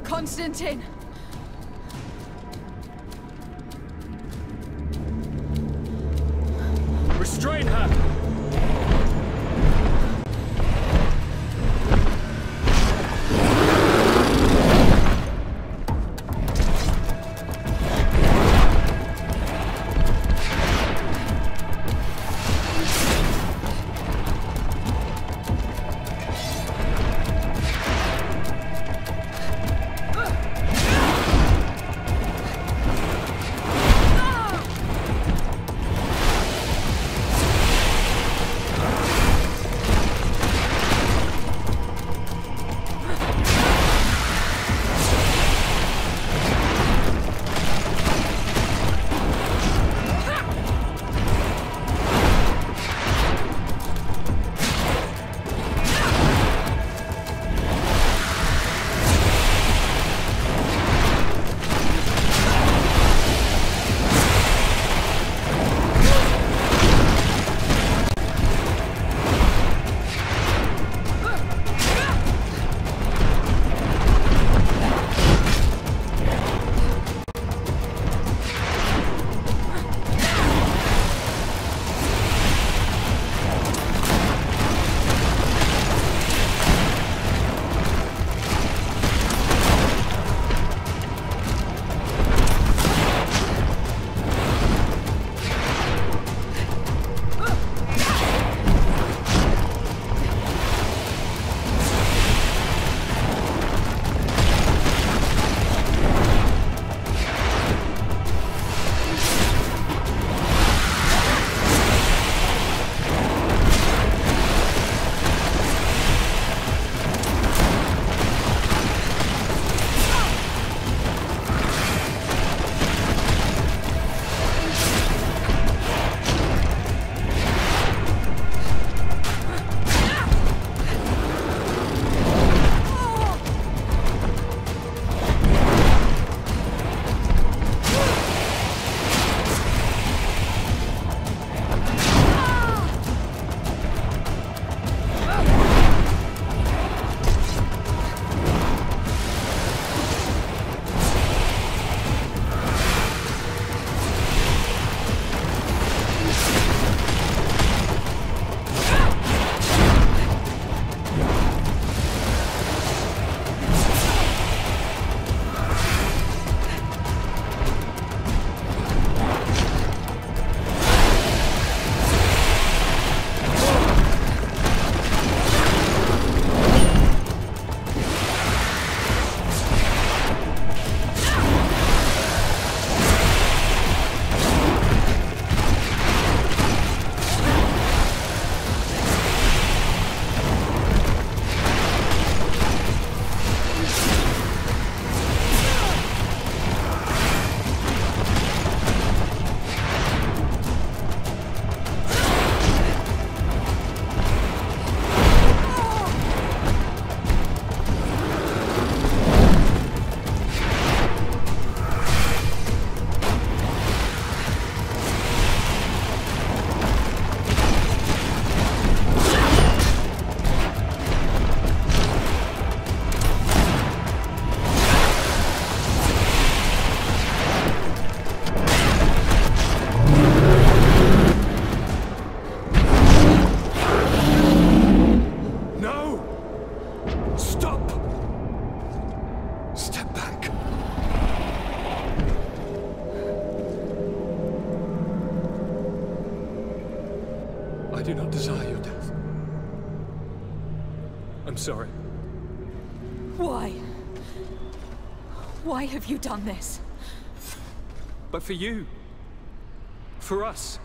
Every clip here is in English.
Constantine! Restrain her! do not desire your death. I'm sorry. Why? Why have you done this? But for you. For us.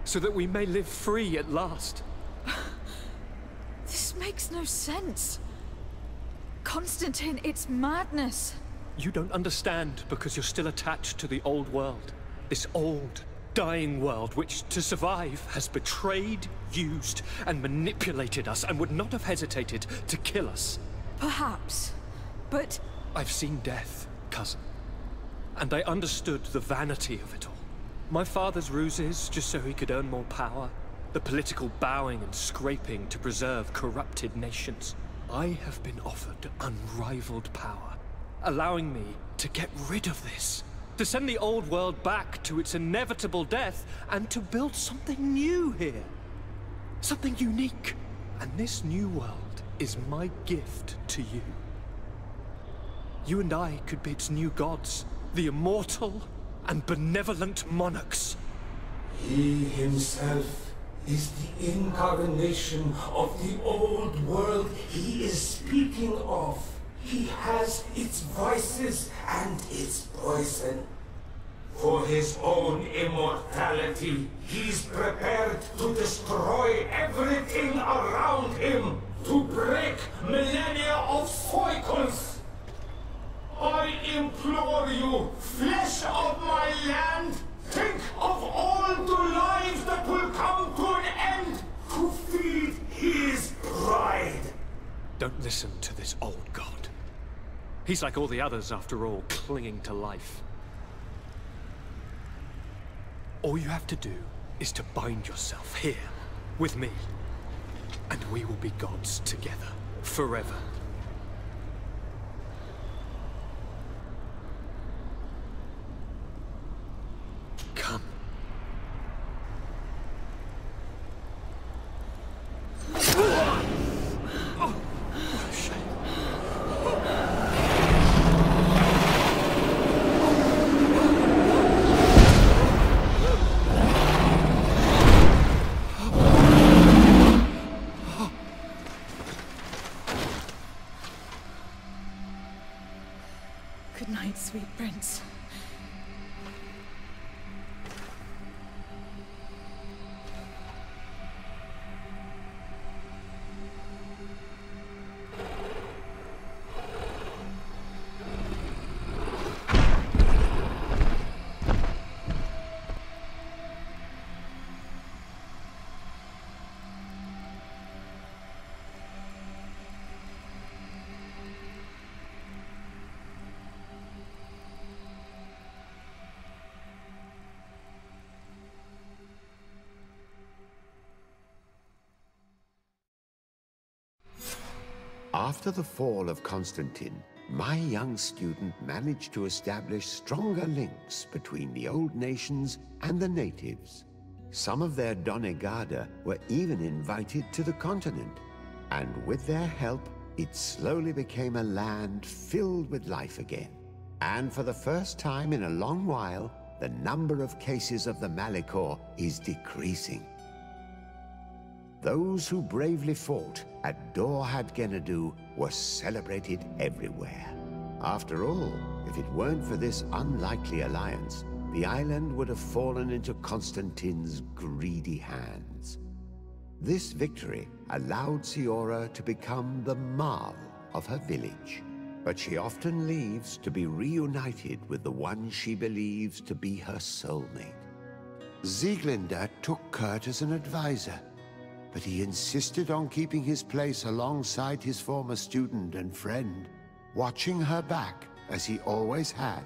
So that we may live free at last. This makes no sense. Constantine, it's madness. You don't understand because you're still attached to the old world. This old, dying world which, to survive, has betrayed, used, and manipulated us and would not have hesitated to kill us. Perhaps, but... I've seen death, cousin. And I understood the vanity of it all. My father's ruses just so he could earn more power. The political bowing and scraping to preserve corrupted nations. I have been offered unrivaled power. allowing me to get rid of this. To send the old world back to its inevitable death, and to build something new here. Something unique. And this new world is my gift to you. You and I could be its new gods, the immortal and benevolent monarchs. He himself is the incarnation of the old world he is speaking of. He has its vices and its poison. For his own immortality, he's prepared to destroy everything around him, to break millennia of cycles. I implore you, flesh of my land, think of all the lives that will come to an end to feed his pride. Don't listen to this old god. He's like all the others, after all, clinging to life. All you have to do is to bind yourself here, with me. And we will be gods together, forever. Come. Good night, sweet prince. After the fall of Constantine, my young student managed to establish stronger links between the old nations and the natives. Some of their donegada were even invited to the continent, and with their help, it slowly became a land filled with life again. And for the first time in a long while, the number of cases of the Malichor is decreasing. Those who bravely fought at Dorhad Genadu were celebrated everywhere. After all, if it weren't for this unlikely alliance, the island would have fallen into Constantine's greedy hands. This victory allowed Siora to become the Marl of her village, but she often leaves to be reunited with the one she believes to be her soulmate. Sieglinde took Kurt as an advisor, but he insisted on keeping his place alongside his former student and friend, watching her back as he always had.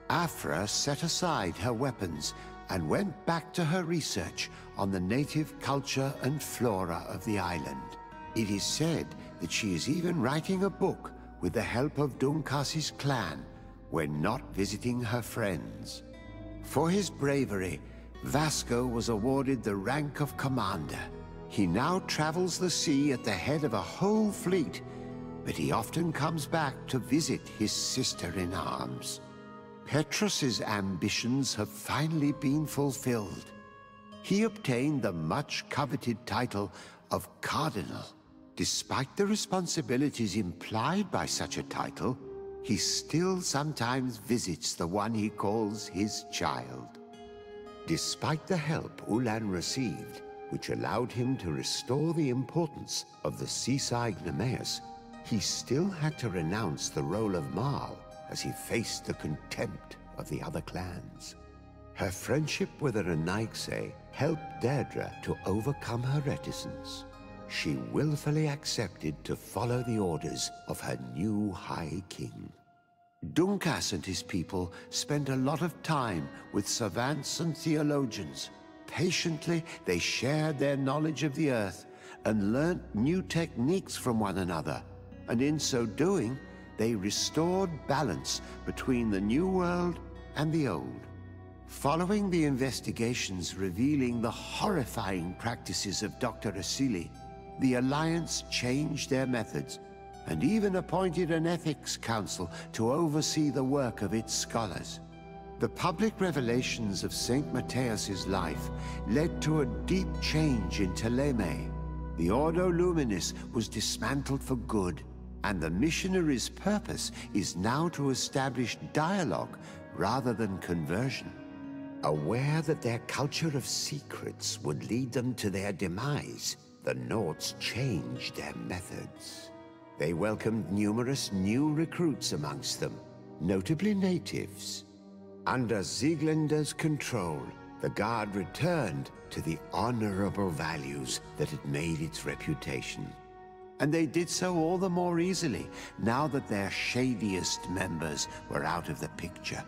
Afra set aside her weapons and went back to her research on the native culture and flora of the island. It is said that she is even writing a book with the help of Dunkas's clan when not visiting her friends. For his bravery, Vasco was awarded the rank of commander. He now travels the sea at the head of a whole fleet, but he often comes back to visit his sister-in-arms. Petrus's ambitions have finally been fulfilled. He obtained the much-coveted title of Cardinal. Despite the responsibilities implied by such a title, he still sometimes visits the one he calls his child. Despite the help Ulan received, which allowed him to restore the importance of the seaside Nemeus, he still had to renounce the role of Marl as he faced the contempt of the other clans. Her friendship with Renaigse helped Deirdre to overcome her reticence. She willfully accepted to follow the orders of her new High King. Dunkas and his people spent a lot of time with savants and theologians. Patiently, they shared their knowledge of the earth and learnt new techniques from one another, and in so doing, they restored balance between the New World and the Old. Following the investigations revealing the horrifying practices of Dr. Asili, the Alliance changed their methods and even appointed an ethics council to oversee the work of its scholars. The public revelations of Saint Matthias's life led to a deep change in Teleme. The Ordo Luminis was dismantled for good, and the missionaries' purpose is now to establish dialogue rather than conversion. Aware that their culture of secrets would lead them to their demise, the Nords changed their methods. They welcomed numerous new recruits amongst them, notably natives. Under Sieglinder's control, the Guard returned to the honorable values that had made its reputation. And they did so all the more easily now that their shadiest members were out of the picture.